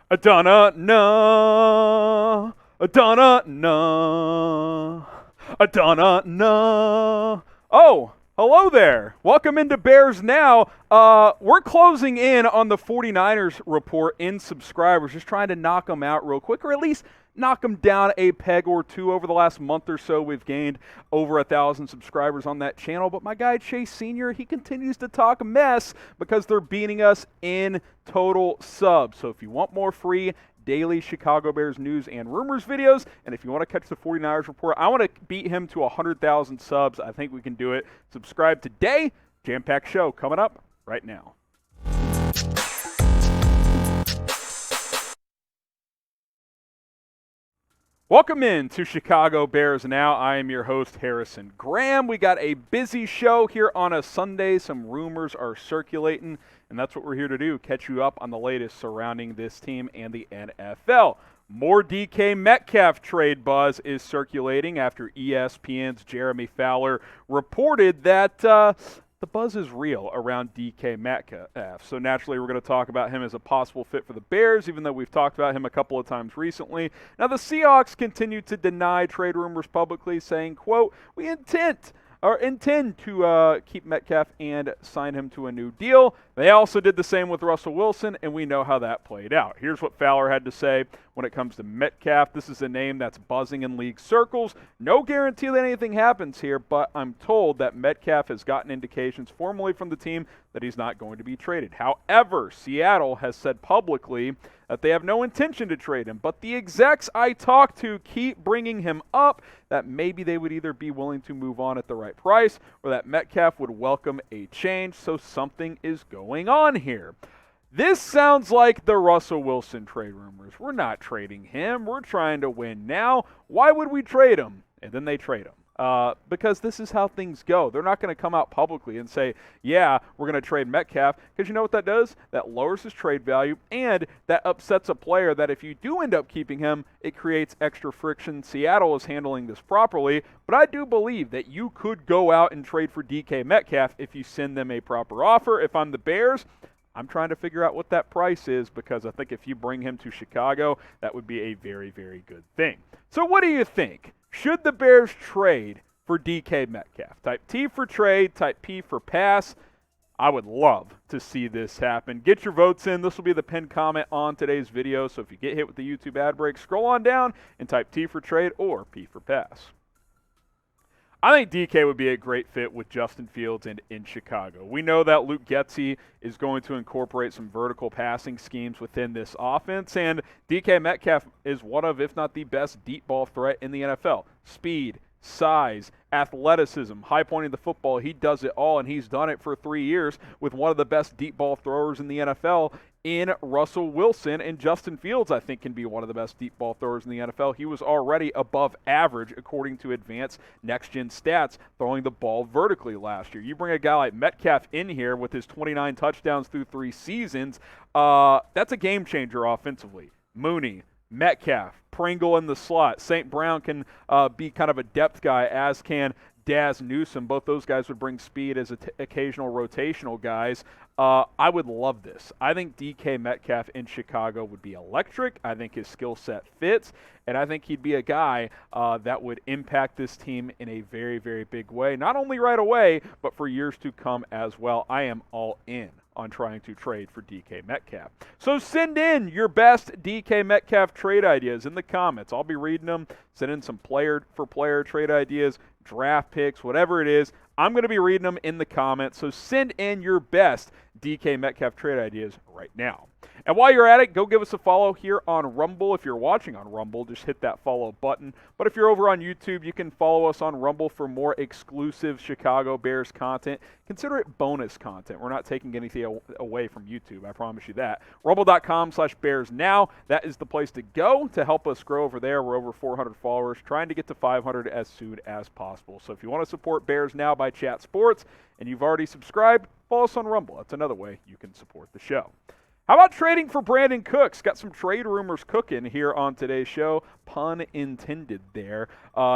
Adana na, Adana na, Adana na. Oh, hello there. Welcome into Bears Now. We're closing in on the 49ers report in subscribers, just trying to knock them out real quick, or at least knock them down a peg or two. Over the last month or so, we've gained over 1,000 subscribers on that channel. But my guy Chase Sr., he continues to talk mess because they're beating us in total subs. So if you want more free daily Chicago Bears news and rumors videos, and if you want to catch the 49ers report, I want to beat him to 100,000 subs. I think we can do it. Subscribe today. Jam-packed show coming up right now. Welcome in to Chicago Bears Now. I am your host, Harrison Graham. We got a busy show here on a Sunday. Some rumors are circulating, and that's what we're here to do, catch you up on the latest surrounding this team and the NFL. More DK Metcalf trade buzz is circulating after ESPN's Jeremy Fowler reported that the buzz is real around DK Metcalf. So naturally, we're going to talk about him as a possible fit for the Bears, even though we've talked about him a couple of times recently. Now, the Seahawks continue to deny trade rumors publicly, saying, quote, we intend to keep Metcalf and sign him to a new deal. They also did the same with Russell Wilson, and we know how that played out. Here's what Fowler had to say when it comes to Metcalf. This is a name that's buzzing in league circles. No guarantee that anything happens here, but I'm told that Metcalf has gotten indications formally from the team that he's not going to be traded. However, Seattle has said publicly that they have no intention to trade him, but the execs I talked to keep bringing him up, that maybe they would either be willing to move on at the right price or that Metcalf would welcome a change, so something is going on here. This sounds like the Russell Wilson trade rumors. We're not trading him. We're trying to win now. Why would we trade him? And then they trade him. Because this is how things go. They're not going to come out publicly and say, yeah, we're going to trade Metcalf, because you know what that does? That lowers his trade value, and that upsets a player that if you do end up keeping him, it creates extra friction. Seattle is handling this properly, but I do believe that you could go out and trade for DK Metcalf if you send them a proper offer. If I'm the Bears, I'm trying to figure out what that price is, because I think if you bring him to Chicago, that would be a very, very good thing. So what do you think? Should the Bears trade for DK Metcalf? Type T for trade, type P for pass. I would love to see this happen. Get your votes in. This will be the pinned comment on today's video. So if you get hit with the YouTube ad break, scroll on down and type T for trade or P for pass. I think DK would be a great fit with Justin Fields and in Chicago. We know that Luke Getsy is going to incorporate some vertical passing schemes within this offense, and DK Metcalf is one of, if not the best, deep ball threat in the NFL. Speed, size, athleticism, high pointing the football. He does it all, and he's done it for 3 years with one of the best deep ball throwers in the NFL in Russell Wilson. And Justin Fields, I think, can be one of the best deep ball throwers in the NFL. He was already above average, according to advanced next-gen stats, throwing the ball vertically last year. You bring a guy like Metcalf in here with his 29 touchdowns through 3 seasons, that's a game changer offensively. Mooney, Metcalf, Pringle in the slot. St. Brown can be kind of a depth guy, as can Daz Newsome. Both those guys would bring speed as occasional rotational guys. I would love this. I think DK Metcalf in Chicago would be electric. I think his skill set fits, and I think he'd be a guy that would impact this team in a very, very big way. Not only right away, but for years to come as well. I am all in on trying to trade for DK Metcalf. So send in your best DK Metcalf trade ideas in the comments. I'll be reading them. Send in some player-for-player trade ideas, draft picks, whatever it is. I'm going to be reading them in the comments. So send in your best DK Metcalf trade ideas right now. And while you're at it, go give us a follow here on Rumble. If you're watching on Rumble, just hit that follow button. But if you're over on YouTube, you can follow us on Rumble for more exclusive Chicago Bears content. Consider it bonus content. We're not taking anything away from YouTube, I promise you that. Rumble.com/BearsNow. That is the place to go to help us grow over there. We're over 400 followers, trying to get to 500 as soon as possible. So if you want to support Bears Now by Chat Sports and you've already subscribed, follow us on Rumble. That's another way you can support the show. How about trading for Brandin Cooks? Got some trade rumors cooking here on today's show. Pun intended there.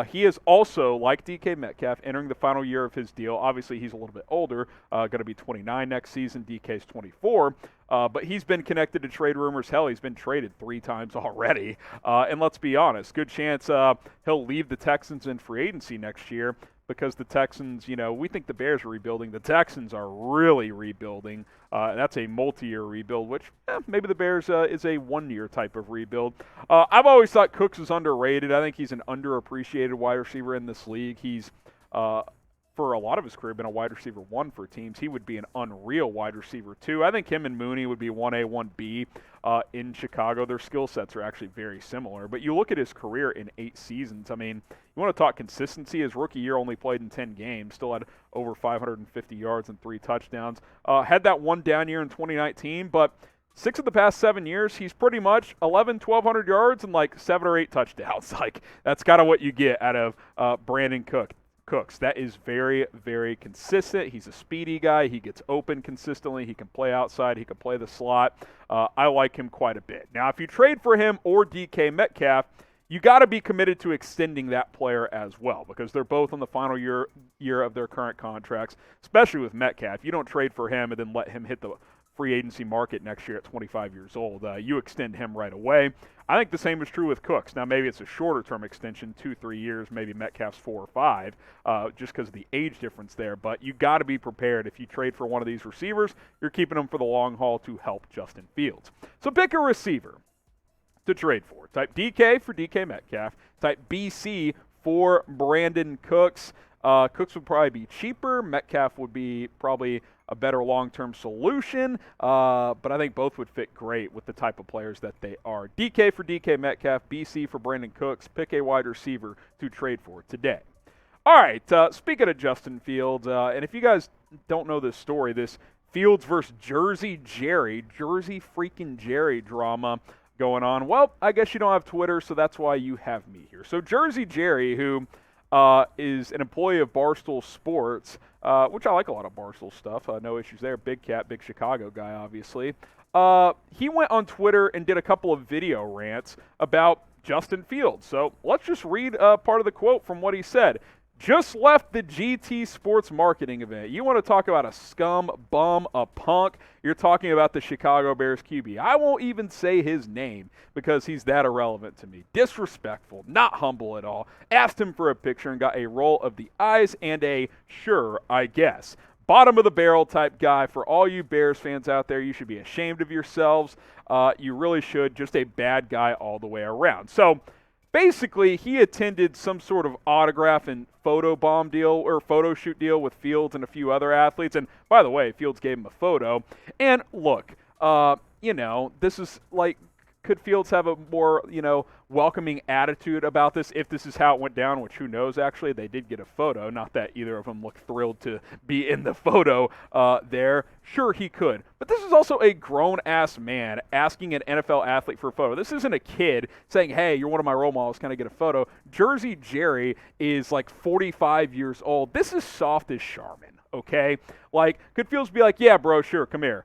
He is also, like DK Metcalf, entering the final year of his deal. Obviously, he's a little bit older, going to be 29 next season. DK's 24. But he's been connected to trade rumors. Hell, he's been traded 3 times already. And let's be honest, good chance he'll leave the Texans in free agency next year because the Texans, we think the Bears are rebuilding. The Texans are really rebuilding. That's a multi-year rebuild, which maybe the Bears is a one-year type of rebuild. I've always thought Cooks is underrated. I think he's an underappreciated wide receiver in this league. He's for a lot of his career, been a wide receiver 1 for teams. He would be an unreal wide receiver 2. I think him and Mooney would be 1A, 1B in Chicago. Their skill sets are actually very similar. But you look at his career in 8 seasons. I mean, you want to talk consistency. His rookie year only played in 10 games. Still had over 550 yards and 3 touchdowns. Had that one down year in 2019, but 6 of the past 7 years, he's pretty much 1,200 yards and like 7 or 8 touchdowns. Like, that's kind of what you get out of Brandin Cooks. That is very, very consistent. He's a speedy guy. He gets open consistently. He can play outside. He can play the slot. I like him quite a bit. Now, if you trade for him or DK Metcalf, you got to be committed to extending that player as well because they're both on the final year of their current contracts, especially with Metcalf. You don't trade for him and then let him hit the free agency market next year at 25 years old. You extend him right away. I think the same is true with Cooks. Now, maybe it's a shorter-term extension, 2-3 years, maybe Metcalf's 4 or 5, just because of the age difference there. But you got to be prepared. If you trade for one of these receivers, you're keeping them for the long haul to help Justin Fields. So pick a receiver to trade for. Type DK for DK Metcalf. Type BC for Brandin Cooks. Cooks would probably be cheaper. Metcalf would be probably a better long-term solution, but I think both would fit great with the type of players that they are. DK for DK Metcalf, BC for Brandin Cooks. Pick a wide receiver to trade for today. All right, speaking of Justin Fields, and if you guys don't know this story, this Fields versus Jersey freaking Jerry drama going on. Well, I guess you don't have Twitter, so that's why you have me here. So Jersey Jerry, who is an employee of Barstool Sports, which I like a lot of Barstool stuff. No issues there. Big cat, big Chicago guy, obviously. He went on Twitter and did a couple of video rants about Justin Fields. So let's just read part of the quote from what he said. Just left the GT Sports marketing event. You want to talk about a scum, bum, a punk? You're talking about the Chicago Bears QB. I won't even say his name because he's that irrelevant to me. Disrespectful, not humble at all. Asked him for a picture and got a roll of the eyes and a sure, I guess. Bottom of the barrel type guy. For all you Bears fans out there, you should be ashamed of yourselves. You really should. Just a bad guy all the way around. So basically, he attended some sort of autograph and photo bomb deal or photo shoot deal with Fields and a few other athletes. And by the way, Fields gave him a photo. And look, this is like, could Fields have a more, welcoming attitude about this if this is how it went down, which who knows, actually. They did get a photo. Not that either of them look thrilled to be in the photo there. Sure, he could. But this is also a grown-ass man asking an NFL athlete for a photo. This isn't a kid saying, hey, you're one of my role models, can I get a photo? Jersey Jerry is like 45 years old. This is soft as Charmin, okay? Like, could Fields be like, yeah, bro, sure, come here.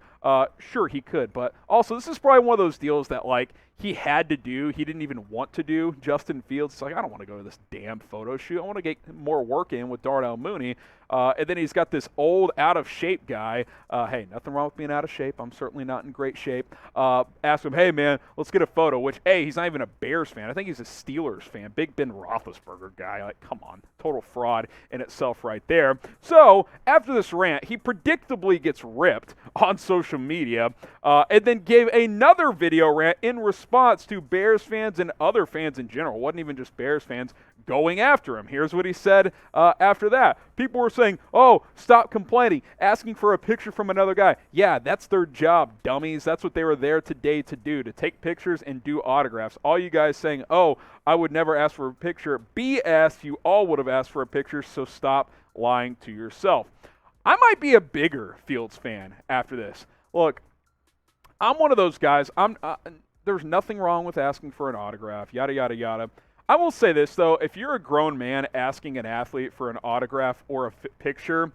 Sure, he could. But also, this is probably one of those deals that, like, he had to do. He didn't even want to do. Justin Fields, it's like, I don't want to go to this damn photo shoot. I want to get more work in with Darnell Mooney. And then he's got this old, out-of-shape guy. Hey, nothing wrong with being out of shape. I'm certainly not in great shape. Ask him, hey, man, let's get a photo, which, A, he's not even a Bears fan. I think he's a Steelers fan. Big Ben Roethlisberger guy. Like, come on. Total fraud in itself right there. So, after this rant, he predictably gets ripped on social media and then gave another video rant in response to Bears fans and other fans in general. It wasn't even just Bears fans going after him. Here's what he said after that. People were saying, oh, stop complaining, asking for a picture from another guy. Yeah, that's their job, dummies. That's what they were there today to do, to take pictures and do autographs. All you guys saying, oh, I would never ask for a picture. BS, you all would have asked for a picture, so stop lying to yourself. I might be a bigger Fields fan after this. Look, I'm one of those guys. There's nothing wrong with asking for an autograph, yada, yada, yada. I will say this, though. If you're a grown man asking an athlete for an autograph or a picture,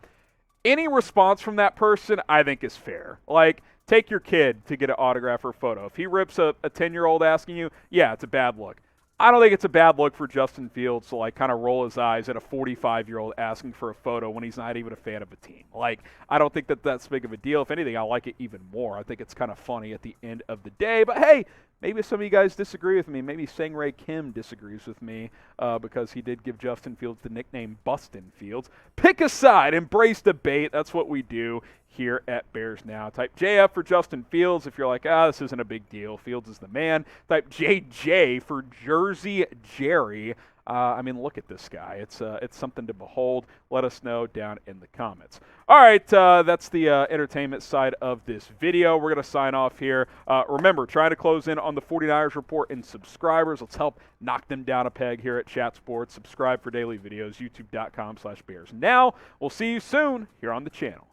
any response from that person, I think, is fair. Like, Take your kid to get an autograph or photo. If he rips a 10-year-old asking you, yeah, it's a bad look. I don't think it's a bad look for Justin Fields to like kind of roll his eyes at a 45-year-old asking for a photo when he's not even a fan of a team. Like, I don't think that that's big of a deal. If anything, I like it even more. I think it's kind of funny at the end of the day. But hey, maybe some of you guys disagree with me. Maybe Sangray Kim disagrees with me because he did give Justin Fields the nickname Bustin' Fields. Pick a side, embrace debate. That's what we do here at Bears Now. Type JF for Justin Fields if you're like, this isn't a big deal. Fields is the man. Type JJ for Jersey Jerry. I mean, look at this guy. It's something to behold. Let us know down in the comments. All right, that's the entertainment side of this video. We're going to sign off here. Remember, trying to close in on the 49ers report and subscribers. Let's help knock them down a peg here at Chat Sports. Subscribe for daily videos, youtube.com/BearsNow. We'll see you soon here on the channel.